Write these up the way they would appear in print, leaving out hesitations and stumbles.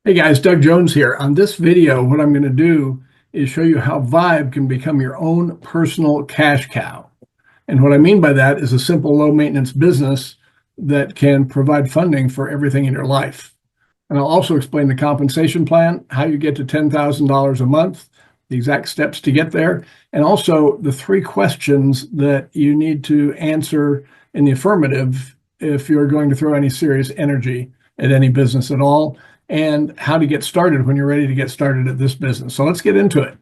Hey guys, Doug Jones here. On this video, what I'm going to do is show you how VYB can become your own personal cash cow. And what I mean by that is a simple low maintenance business that can provide funding for everything in your life. And I'll also explain the compensation plan, how you get to $10,000 a month, the exact steps to get there, and also the 3 questions that you need to answer in the affirmative if you're going to throw any serious energy at any business at all, and how to get started when you're ready to get started at this business. So let's get into it.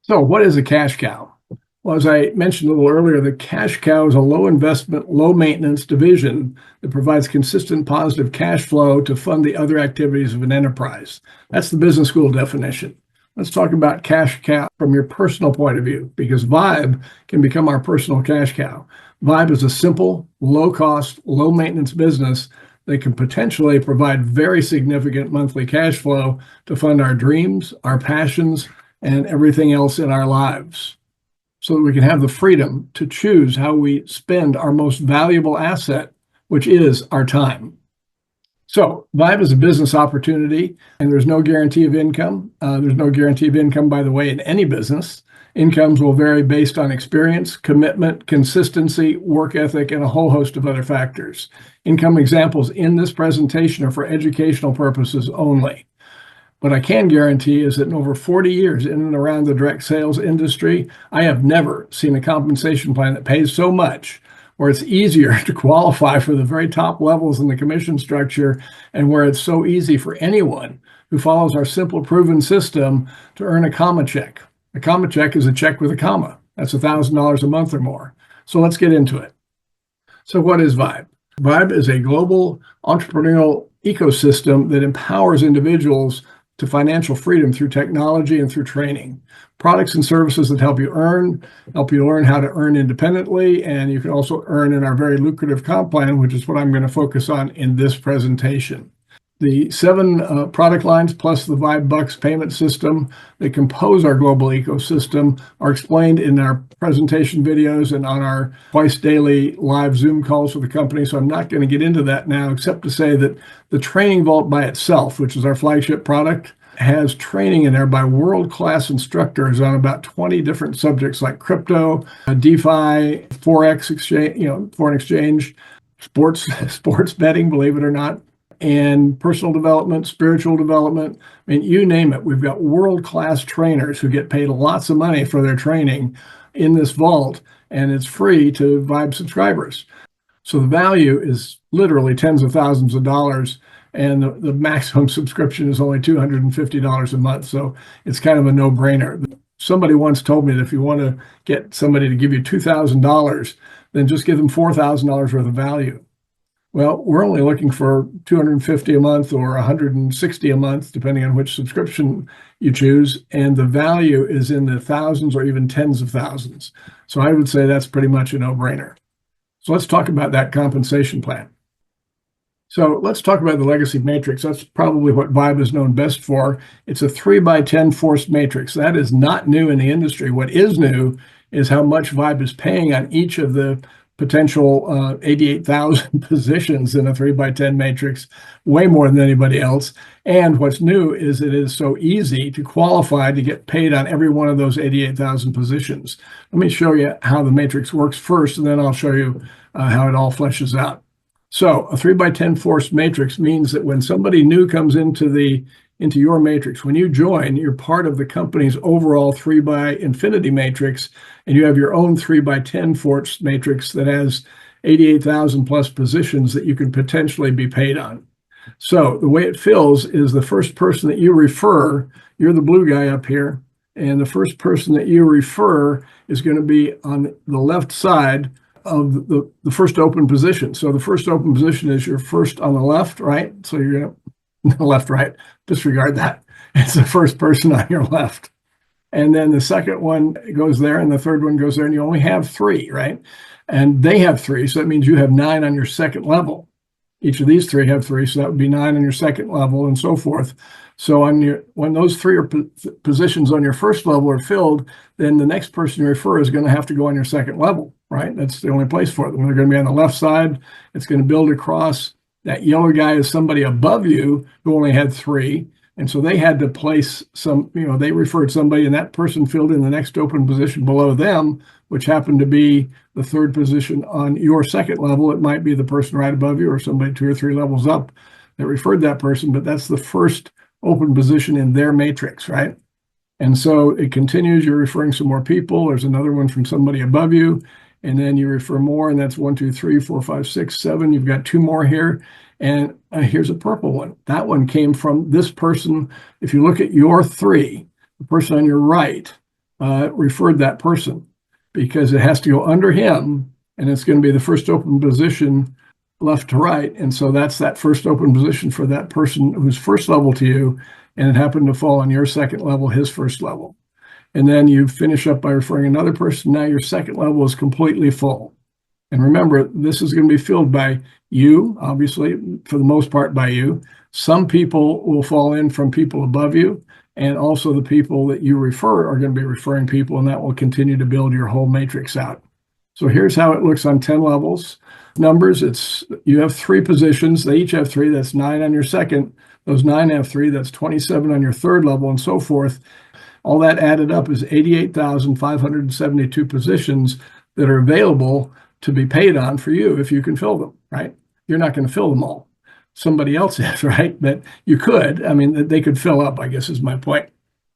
So what is a cash cow? Well, as I mentioned a little earlier, the cash cow is a low investment, low maintenance division that provides consistent positive cash flow to fund the other activities of an enterprise. That's the business school definition. Let's talk about cash cow from your personal point of view, because VYB can become our personal cash cow. VYB is a simple, low cost, low maintenance business that can potentially provide very significant monthly cash flow to fund our dreams, our passions, and everything else in our lives, so that we can have the freedom to choose how we spend our most valuable asset, which is our time. So VYB is a business opportunity, and there's no guarantee of income. There's no guarantee of income, by the way, in any business. Incomes will vary based on experience, commitment, consistency, work ethic, and a whole host of other factors. Income examples in this presentation are for educational purposes only. What I can guarantee is that in over 40 years in and around the direct sales industry, I have never seen a compensation plan that pays so much, where it's easier to qualify for the very top levels in the commission structure, and where it's so easy for anyone who follows our simple, proven system to earn a comma check. A comma check is a check with a comma. That's $1,000 a month or more. So let's get into it. So what is VYB? VYB is a global entrepreneurial ecosystem that empowers individuals to financial freedom through technology and through training. Products and services that help you learn how to earn independently, and you can also earn in our very lucrative comp plan, which is what I'm going to focus on in this presentation. The 7 product lines plus the VYB Bucks payment system that compose our global ecosystem are explained in our presentation videos and on our twice daily live Zoom calls with the company. So I'm not going to get into that now, except to say that the Training Vault by itself, which is our flagship product, has training in there by world-class instructors on about 20 different subjects like crypto, DeFi, Forex exchange, foreign exchange, sports betting, believe it or not, and personal development, spiritual development. I mean, you name it. We've got world-class trainers who get paid lots of money for their training in this vault, and it's free to VYB subscribers. So the value is literally tens of thousands of dollars, and the maximum subscription is only $250 a month. So it's kind of a no-brainer. Somebody once told me that if you want to get somebody to give you $2,000, then just give them $4,000 worth of value. Well, we're only looking for $250 a month or $160 a month, depending on which subscription you choose. And the value is in the thousands or even tens of thousands. So I would say that's pretty much a no-brainer. So let's talk about that compensation plan. So let's talk about the legacy matrix. That's probably what VYB is known best for. It's a 3x10 forced matrix. That is not new in the industry. What is new is how much VYB is paying on each of the potential 88,000 positions in a 3x10 matrix, way more than anybody else. And what's new is it is so easy to qualify to get paid on every one of those 88,000 positions. Let me show you how the matrix works first, and then I'll show you how it all fleshes out. So a 3x10 forced matrix means that when somebody new comes into your matrix, when you join, you're part of the company's overall 3x infinity matrix, and you have your own 3x10 forced matrix that has 88,000 plus positions that you can potentially be paid on. So the way it fills is the first person that you refer, you're the blue guy up here, and the first person that you refer is going to be on the left side of the first open position. So the first open position is your first on the left, right? So you're going to left, right, disregard that. It's the first person on your left. And then the second one goes there, and the third one goes there, and you only have 3, right? And they have 3, so that means you have 9 on your second level. Each of these 3 have 3, so that would be 9 on your second level, and so forth. So when those 3 positions on your first level are filled, then the next person you refer is going to have to go on your second level, right? That's the only place for them. They're going to be on the left side. It's going to build across That yellow guy is somebody above you who only had 3. And so they had to place some, they referred somebody and that person filled in the next open position below them, which happened to be the 3rd position on your 2nd level. It might be the person right above you or somebody 2 or 3 levels up that referred that person, but that's the 1st open position in their matrix, right? And so it continues. You're referring some more people. There's another one from somebody above you. And then you refer more, and that's 1, 2, 3, 4, 5, 6, 7. You've got 2 more here. And here's a purple one. That one came from this person. If you look at your 3, the person on your right referred that person because it has to go under him, and it's going to be the 1st open position left to right. And so that's that 1st open position for that person who's 1st level to you, and it happened to fall on your 2nd level, his 1st level. And then you finish up by referring another person. Now your 2nd level is completely full. And remember, this is going to be filled by you, obviously, for the most part by you. Some people will fall in from people above you, and also the people that you refer are going to be referring people, and that will continue to build your whole matrix out. So here's how it looks on 10 levels. Numbers, you have 3 positions. They each have 3. That's 9 on your 2nd. Those 9 have 3. That's 27 on your 3rd level, and so forth. All that added up is 88,572 positions that are available to be paid on for you if you can fill them, right? You're not going to fill them all. Somebody else is, right? But you could. I mean, they could fill up, I guess is my point.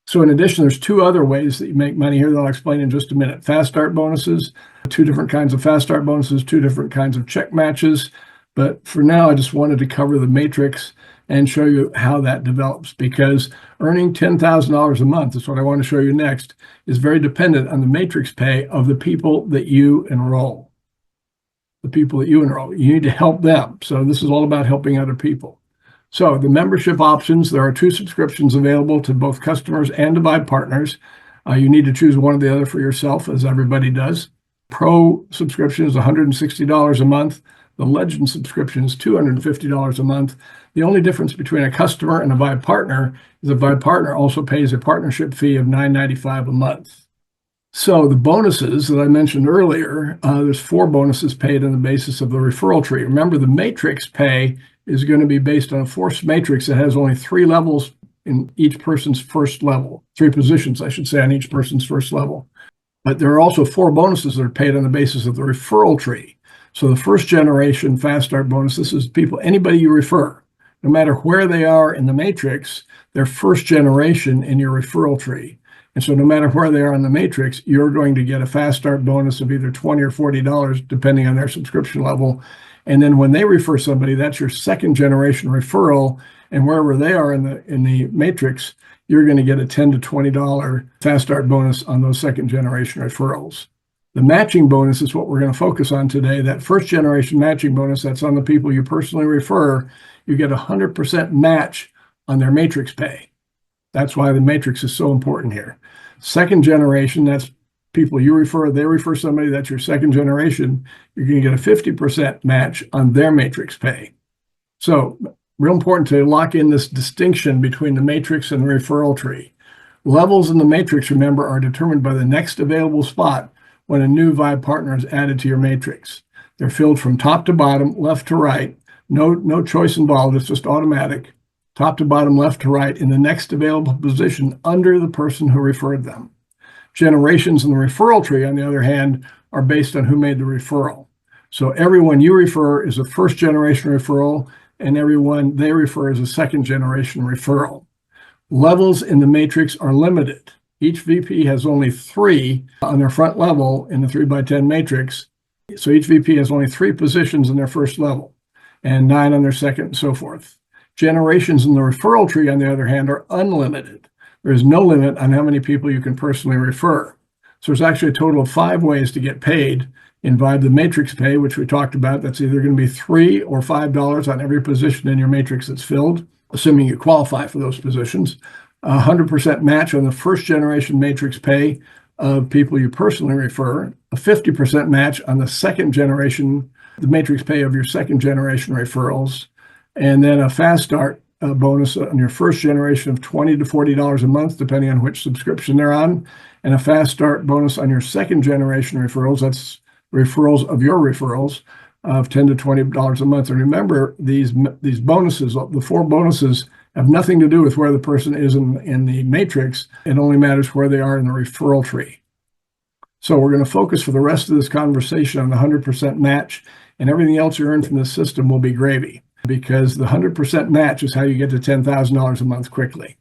So in addition, there's 2 other ways that you make money here that I'll explain in just a minute. Fast start bonuses, 2 different kinds of fast start bonuses, 2 different kinds of check matches. But for now, I just wanted to cover the matrix and show you how that develops, because earning $10,000 a month, is what I want to show you next, is very dependent on the matrix pay of the people that you enroll. The people that you enroll, you need to help them. So this is all about helping other people. So the membership options, there are 2 subscriptions available to both customers and to VYB partners. You need to choose one or the other for yourself, as everybody does. Pro subscription is $160 a month. The Legend subscription is $250 a month. The only difference between a customer and a VYB partner is a VYB partner also pays a partnership fee of $9.95 a month. So the bonuses that I mentioned earlier, there's 4 bonuses paid on the basis of the referral tree. Remember, the matrix pay is going to be based on a forced matrix that has only 3 levels in each person's 1st level. 3 positions, I should say, on each person's 1st level. But there are also 4 bonuses that are paid on the basis of the referral tree. So the 1st generation fast start bonus, this is anybody you refer, no matter where they are in the matrix, they're 1st generation in your referral tree. And so no matter where they are in the matrix, you're going to get a fast start bonus of either $20 or $40, depending on their subscription level. And then when they refer somebody, that's your 2nd generation referral. And wherever they are in the matrix, you're going to get a $10 to $20 fast start bonus on those 2nd generation referrals. The matching bonus is what we're going to focus on today. That 1st generation matching bonus, that's on the people you personally refer. You get 100% match on their matrix pay. That's why the matrix is so important here. 2nd generation, that's people you refer, they refer somebody, that's your 2nd generation. You're going to get a 50% match on their matrix pay. So real important to lock in this distinction between the matrix and the referral tree. Levels in the matrix, remember, are determined by the next available spot when a new VYB partner is added to your matrix. They're filled from top to bottom, left to right. No choice involved. It's just automatic. Top to bottom, left to right, in the next available position under the person who referred them. Generations in the referral tree, on the other hand, are based on who made the referral. So everyone you refer is a 1st generation referral, and everyone they refer is a 2nd generation referral. Levels in the matrix are limited. Each VP has only 3 on their front level in the 3x10 matrix. So each VP has only 3 positions in their 1st level and 9 on their 2nd, and so forth. Generations in the referral tree, on the other hand, are unlimited. There is no limit on how many people you can personally refer. So there's actually a total of 5 ways to get paid in VYB the matrix pay, which we talked about. That's either going to be $3 or $5 on every position in your matrix that's filled, assuming you qualify for those positions. 100% match on the 1st generation matrix pay of people you personally refer. A 50% match on the 2nd generation, the matrix pay of your 2nd generation referrals. And then a fast start bonus on your 1st generation of $20 to $40 a month, depending on which subscription they're on, and a fast start bonus on your 2nd generation referrals. That's referrals of your referrals of $10 to $20 a month. And remember, these bonuses, the 4 bonuses, have nothing to do with where the person is in the matrix. It only matters where they are in the referral tree. So we're going to focus for the rest of this conversation on the 100% match, and everything else you earn from this system will be gravy, because the 100% match is how you get to $10,000 a month quickly.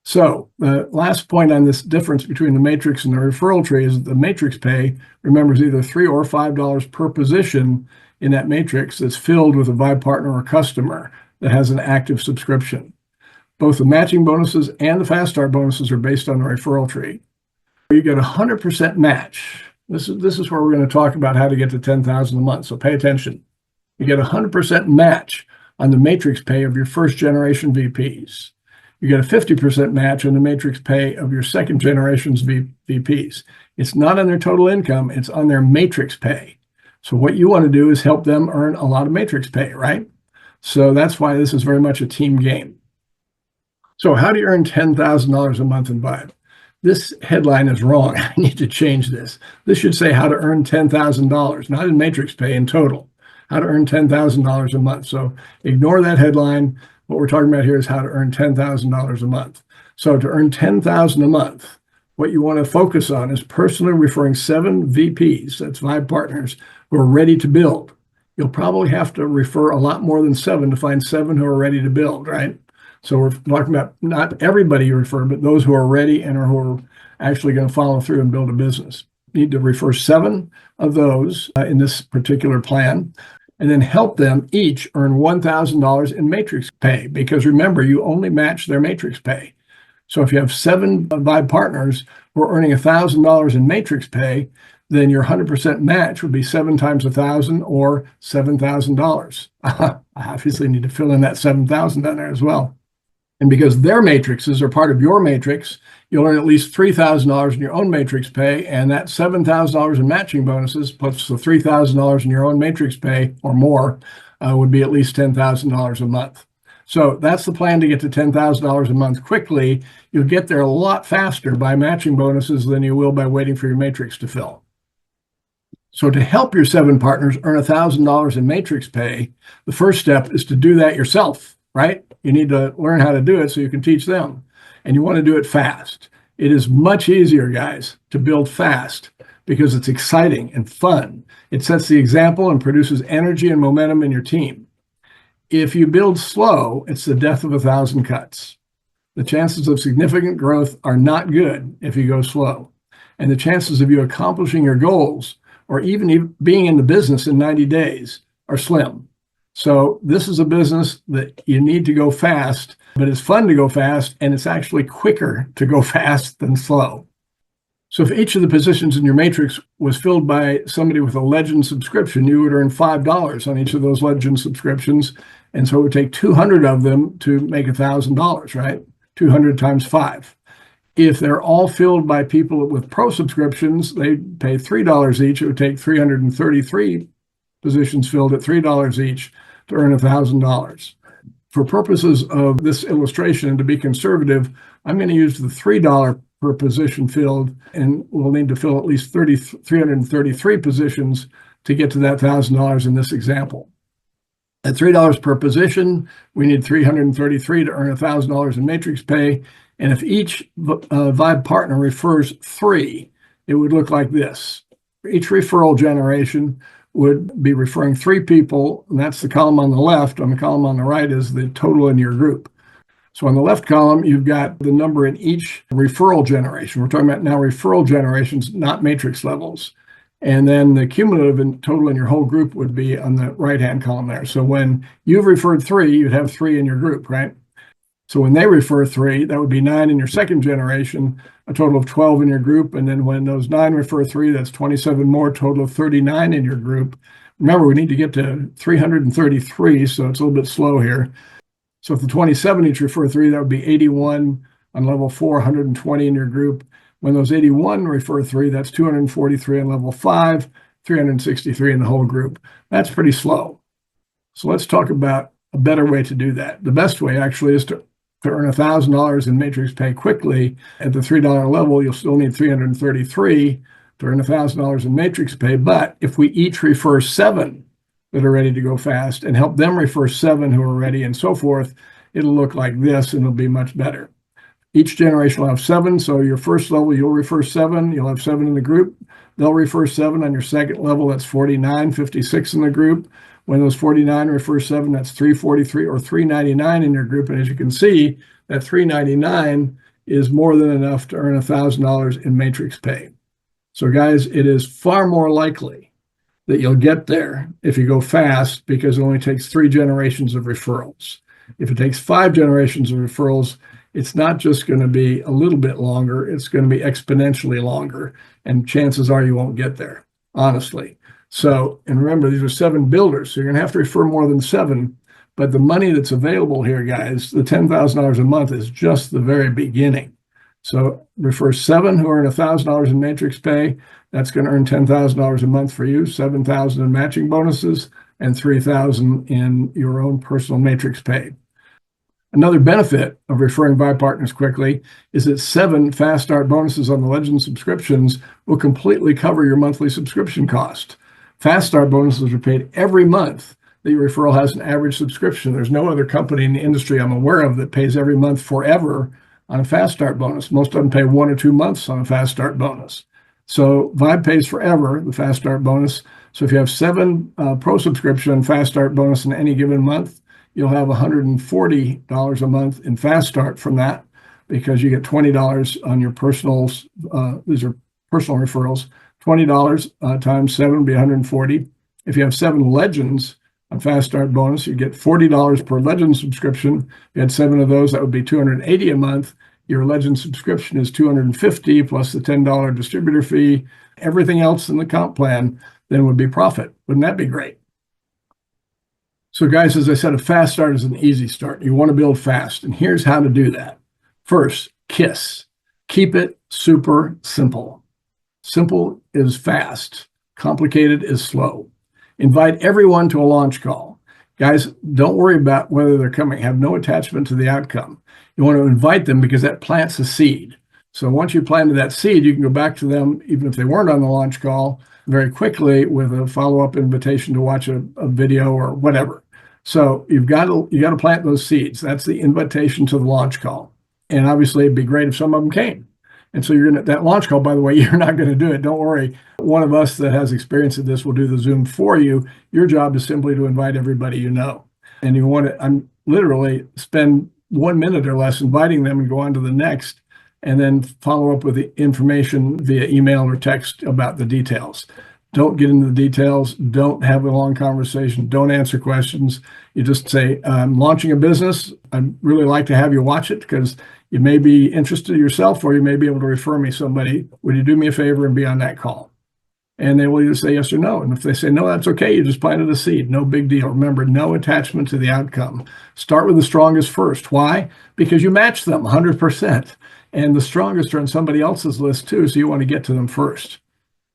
So the last point on this difference between the matrix and the referral tree is that the matrix pay, remember, is either $3 or $5 per position in that matrix that's filled with a VYB partner or customer that has an active subscription. Both the matching bonuses and the fast start bonuses are based on the referral tree. You get a 100% match. This is where we're going to talk about how to get to $10,000 a month. So pay attention. You get a 100% match on the matrix pay of your first generation VPs. You get a 50% match on the matrix pay of your second generation's VPs. It's not on their total income, it's on their matrix pay. So what you want to do is help them earn a lot of matrix pay, right? So that's why this is very much a team game. So how do you earn $10,000 a month in VYB? This headline is wrong. I need to change this. This should say how to earn $10,000, not in matrix pay, in total. How to earn $10,000 a month. So ignore that headline. What we're talking about here is how to earn $10,000 a month. So to earn $10,000 a month, what you want to focus on is personally referring 7 VPs, that's VYB partners, who are ready to build. You'll probably have to refer a lot more than 7 to find 7 who are ready to build, right? So we're talking about not everybody you refer, but those who are ready and who are actually going to follow through and build a business. You need to refer 7 of those in this particular plan, and then help them each earn $1,000 in matrix pay, because remember, you only match their matrix pay. So if you have 7 VYB partners who are earning $1,000 in matrix pay, then your 100% match would be 7 times 1,000 or $7,000. I obviously need to fill in that 7,000 down there as well. And because their matrices are part of your matrix, you'll earn at least $3,000 in your own matrix pay, and that $7,000 in matching bonuses plus the $3,000 in your own matrix pay or more would be at least $10,000 a month. So that's the plan to get to $10,000 a month quickly. You'll get there a lot faster by matching bonuses than you will by waiting for your matrix to fill. So to help your 7 partners earn $1,000 in matrix pay, the first step is to do that yourself, right? You need to learn how to do it so you can teach them. And you want to do it fast. It is much easier, guys, to build fast because it's exciting and fun. It sets the example and produces energy and momentum in your team. If you build slow, it's the death of 1,000 cuts. The chances of significant growth are not good if you go slow. And the chances of you accomplishing your goals or even being in the business in 90 days are slim. So this is a business that you need to go fast, but it's fun to go fast, and it's actually quicker to go fast than slow. So if each of the positions in your matrix was filled by somebody with a Legend subscription, you would earn $5 on each of those Legend subscriptions. And so it would take 200 of them to make $1,000, right? 200 times 5. If they're all filled by people with Pro subscriptions, they pay $3 each. It would take 333 positions filled at $3 each to earn $1,000. For purposes of this illustration, and to be conservative, I'm going to use the $3 per position filled, and we'll need to fill at least 333 positions to get to that $1,000 in this example. At $3 per position, we need 333 to earn $1,000 in matrix pay. And if each VYB partner refers 3, it would look like this. Each referral generation would be referring 3 people, and that's the column on the left. On the column on the right is the total in your group. So on the left column, you've got the number in each referral generation. We're talking about now referral generations, not matrix levels. And then the cumulative and total in your whole group would be on the right-hand column there. So when you've referred 3, you'd have 3 in your group, right? So when they refer 3, that would be 9 in your second generation, a total of 12 in your group. And then when those 9 refer 3, that's 27 more, total of 39 in your group. Remember, we need to get to 333, so it's a little bit slow here. So if the 27 each refer 3, that would be 81 on level 4, 120 in your group. When those 81 refer 3, that's 243 on level 5, 363 in the whole group. That's pretty slow. So let's talk about a better way to do that. The best way actually is to earn $1,000 in matrix pay quickly. At the $3 level, you'll still need 333, to earn $1,000 in matrix pay. But if we each refer 7 that are ready to go fast and help them refer 7 who are ready and so forth, it'll look like this and it'll be much better. Each generation will have 7. So your first level, you'll refer 7. You'll have 7 in the group. They'll refer 7 on your second level. That's 49, 56 in the group. When those 49 refer 7, that's 343 or 399 in your group. And as you can see, that 399 is more than enough to earn $1,000 in matrix pay. So guys, it is far more likely that you'll get there if you go fast, because it only takes 3 generations of referrals. If it takes 5 generations of referrals, it's not just going to be a little bit longer, it's going to be exponentially longer. And chances are you won't get there, honestly. So, and remember, these are 7 builders, so you're going to have to refer more than 7. But the money that's available here, guys, the $10,000 a month is just the very beginning. So refer 7 who earn $1,000 in matrix pay. That's going to earn $10,000 a month for you, $7,000 in matching bonuses, and $3,000 in your own personal matrix pay. Another benefit of referring VYB partners quickly is that 7 fast start bonuses on the Legend subscriptions will completely cover your monthly subscription cost. Fast start bonuses are paid every month that your referral has an average subscription. There's no other company in the industry I'm aware of that pays every month forever on a fast start bonus. Most of them pay 1 or 2 months on a fast start bonus. So VYB pays forever, the fast start bonus. So if you have 7 pro subscription fast start bonus in any given month, you'll have $140 a month in fast start from that, because you get $20 on your personals. These are personal referrals. $20 times 7 would be $140. If you have 7 legends on fast start bonus, you get $40 per legend subscription. If you had 7 of those, that would be $280 a month. Your legend subscription is $250 plus the $10 distributor fee. Everything else in the comp plan then would be profit. Wouldn't that be great? So guys, as I said, a fast start is an easy start. You want to build fast, and here's how to do that. First, KISS. Keep it super simple. Simple is fast. Complicated is slow. Invite everyone to a launch call. Guys, don't worry about whether they're coming. Have no attachment to the outcome. You want to invite them because that plants a seed. So once you planted that seed, you can go back to them, even if they weren't on the launch call, very quickly with a follow-up invitation to watch a video or whatever. So you got to plant those seeds. That's the invitation to the launch call. And obviously, it'd be great if some of them came. And so that launch call, by the way, you're not going to do it. Don't worry. One of us that has experience at this will do the Zoom for you. Your job is simply to invite everybody you know. And you want to literally spend 1 minute or less inviting them and go on to the next, and then follow up with the information via email or text about the details. Don't get into the details. Don't have a long conversation. Don't answer questions. You just say, I'm launching a business. I'd really like to have you watch it because you may be interested yourself, or you may be able to refer me somebody. Would you do me a favor and be on that call? And they will either say yes or no. And if they say no, that's okay. You just planted a seed. No big deal. Remember, no attachment to the outcome. Start with the strongest first. Why? Because you match them 100%. And the strongest are on somebody else's list too, so you want to get to them first.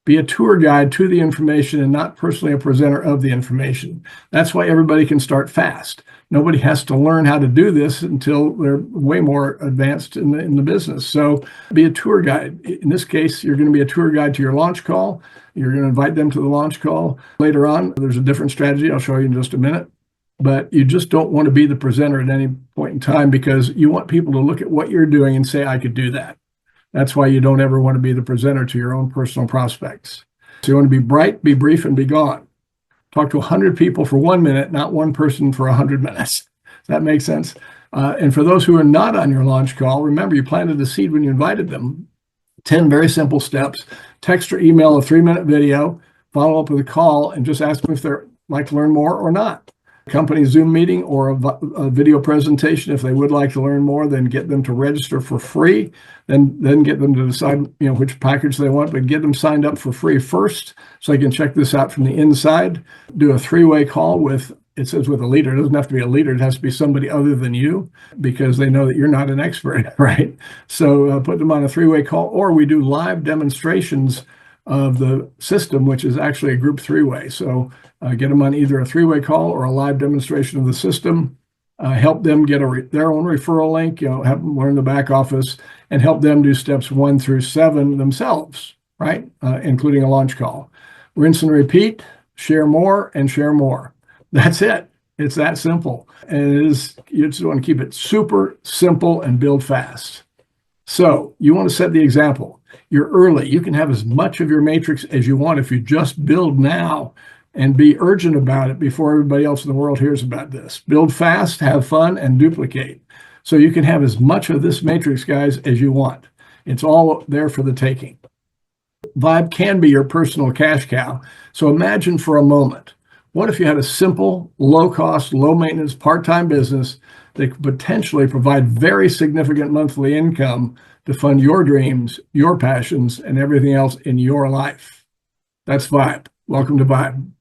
Be a tour guide to the information and not personally a presenter of the information. That's why everybody can start fast. Nobody has to learn how to do this until they're way more advanced in the business. So be a tour guide. In this case, you're going to be a tour guide to your launch call. You're going to invite them to the launch call. Later on, there's a different strategy I'll show you in just a minute. But you just don't want to be the presenter at any point in time, because you want people to look at what you're doing and say, I could do that. That's why you don't ever want to be the presenter to your own personal prospects. So you want to be bright, be brief, and be gone. Talk to 100 people for 1 minute, not one person for 100 minutes. Does that make sense? And for those who are not on your launch call, remember you planted the seed when you invited them. 10 very simple steps. Text or email a 3-minute video, follow up with a call, and just ask them if they'd like to learn more or not. Company Zoom meeting or a video presentation. If they would like to learn more, then get them to register for free. Then get them to decide which package they want, but get them signed up for free first so they can check this out from the inside. Do a 3-way call with a leader. It doesn't have to be a leader. It has to be somebody other than you, because they know that you're not an expert, right? So put them on a 3-way call, or we do live demonstrations of the system, which is actually a group 3-way. So get them on either a 3-way call or a live demonstration of the system. Help them get their own referral link, have them learn the back office, and help them do steps 1 through 7 themselves. right? Including a launch call. Rinse and repeat, share more and share more. That's it. It's that simple. And it is, you just want to keep it super simple and build fast. So you want to set the example. You're early. You can have as much of your matrix as you want if you just build now and be urgent about it before everybody else in the world hears about this. Build fast, have fun, and duplicate. So you can have as much of this matrix, guys, as you want. It's all there for the taking. VYB can be your personal cash cow. So imagine for a moment, what if you had a simple, low-cost, low-maintenance, part-time business that could potentially provide very significant monthly income to fund your dreams, your passions, and everything else in your life? That's VYB. Welcome to VYB.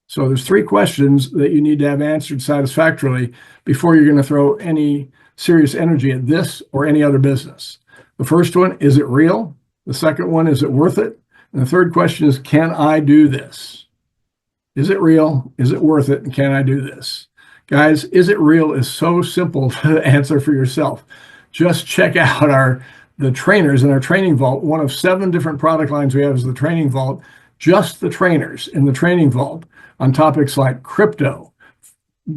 So there's 3 questions that you need to have answered satisfactorily before you're going to throw any serious energy at this or any other business. The first one, is it real? The second one, is it worth it? And the third question is, can I do this? Is it real? Is it worth it? And can I do this? Guys, is it real is so simple to answer for yourself. Just check out the trainers in our training vault. One of 7 different product lines we have is the training vault. Just the trainers in the training vault on topics like crypto,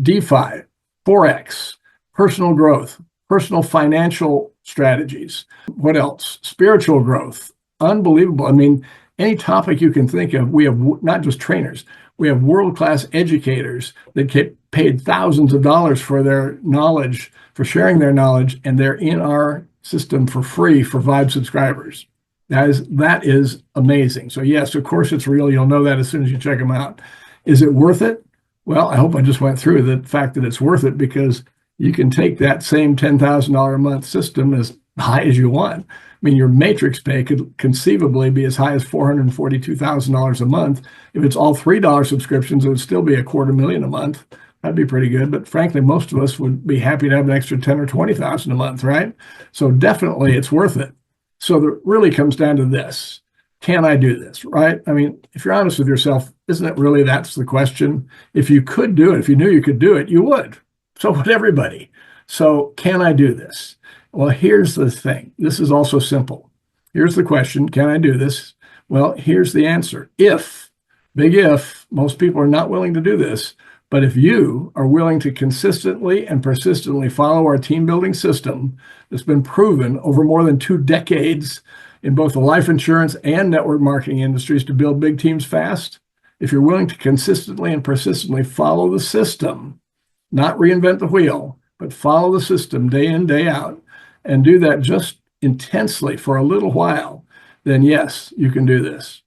DeFi, Forex, personal growth, personal financial strategies. What else? Spiritual growth. Unbelievable. I mean, any topic you can think of, we have not just trainers, we have world-class educators that get paid thousands of dollars for their knowledge, for sharing their knowledge, and they're in our system for free for VYB subscribers. That is amazing. So yes, of course it's real. You'll know that as soon as you check them out. Is it worth it? Well, I hope I just went through the fact that it's worth it, because you can take that same $10,000 a month system as high as you want. I mean, your matrix pay could conceivably be as high as $442,000 a month. If it's all $3 subscriptions, it would still be $250,000 a month. That'd be pretty good. But frankly, most of us would be happy to have an extra $10,000 or $20,000 a month, right? So definitely it's worth it. So it really comes down to this. Can I do this, right? I mean, if you're honest with yourself, isn't it really that's the question? If you could do it, if you knew you could do it, you would. So would everybody. So can I do this? Well, here's the thing. This is also simple. Here's the question. Can I do this? Well, here's the answer. If, big if, most people are not willing to do this, but if you are willing to consistently and persistently follow our team building system that's been proven over more than 2 decades in both the life insurance and network marketing industries to build big teams fast, if you're willing to consistently and persistently follow the system, not reinvent the wheel, but follow the system day in, day out, and do that just intensely for a little while, then yes, you can do this.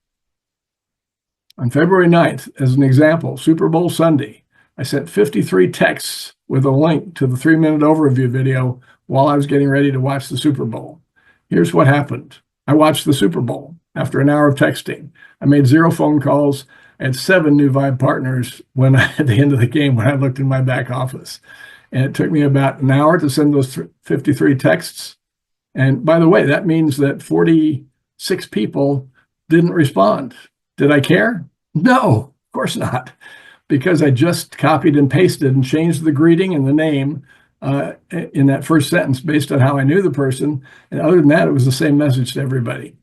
On February 9th, as an example, Super Bowl Sunday, I sent 53 texts with a link to the 3-minute overview video while I was getting ready to watch the Super Bowl. Here's what happened. I watched the Super Bowl after an hour of texting. I made 0 phone calls. I had 7 new VYB partners at the end of the game when I looked in my back office. And it took me about an hour to send those 53 texts. And by the way, that means that 46 people didn't respond. Did I care? No, of course not, because I just copied and pasted and changed the greeting and the name in that first sentence based on how I knew the person. And other than that, it was the same message to everybody.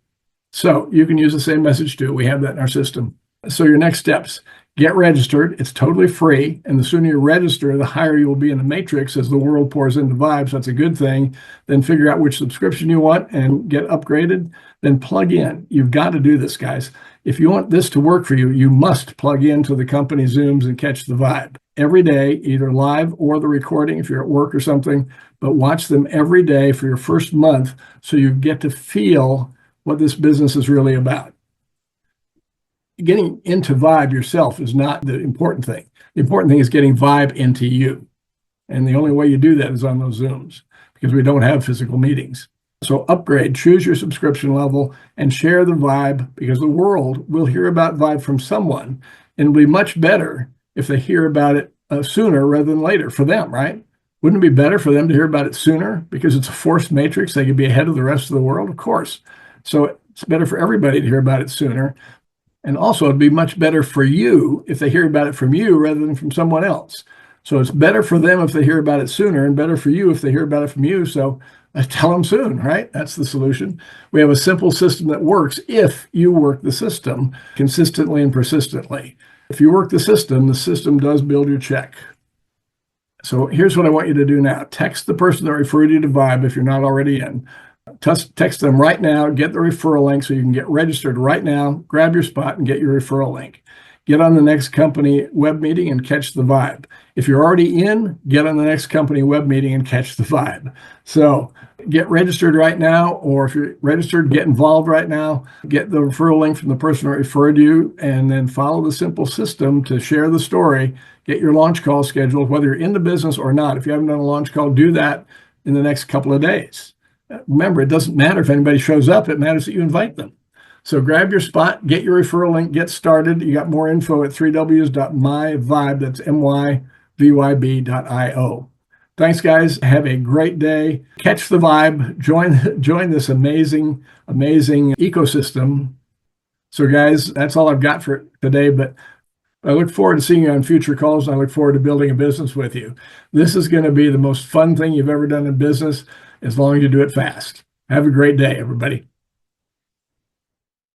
So you can use the same message too. We have that in our system. So your next steps, get registered. It's totally free. And the sooner you register, the higher you will be in the matrix as the world pours into VYB. So that's a good thing. Then figure out which subscription you want and get upgraded. Then plug in. You've got to do this, guys. If you want this to work for you, you must plug into the company Zooms and catch the VYB every day, either live or the recording if you're at work or something, but watch them every day for your first month so you get to feel what this business is really about. Getting into VYB yourself is not the important thing. The important thing is getting VYB into you. And the only way you do that is on those Zooms, because we don't have physical meetings. So upgrade, choose your subscription level, and share the VYB, because the world will hear about VYB from someone, and it'll be much better if they hear about it sooner rather than later for them, right? Wouldn't it be better for them to hear about it sooner because it's a forced matrix? They could be ahead of the rest of the world, of course. So it's better for everybody to hear about it sooner. And also, it'd be much better for you if they hear about it from you rather than from someone else. So it's better for them if they hear about it sooner, and better for you if they hear about it from you. So tell them soon, right? That's the solution. We have a simple system that works if you work the system consistently and persistently. If you work the system does build your check. So here's what I want you to do now. Text the person that referred you to VYB if you're not already in. Text them right now, get the referral link so you can get registered right now, grab your spot and get your referral link. Get on the next company web meeting and catch the VYB. If you're already in, get on the next company web meeting and catch the VYB. So get registered right now, or if you're registered, get involved right now. Get the referral link from the person that referred you, and then follow the simple system to share the story. Get your launch call scheduled, whether you're in the business or not. If you haven't done a launch call, do that in the next couple of days. Remember, it doesn't matter if anybody shows up. It matters that you invite them. So grab your spot, get your referral link, get started. You got more info at 3ws.myvyb, that's myvyb.io. Thanks, guys. Have a great day. Catch the VYB. Join this amazing ecosystem. So, guys, that's all I've got for today, but I look forward to seeing you on future calls, and I look forward to building a business with you. This is going to be the most fun thing you've ever done in business, as long as you do it fast. Have a great day, everybody.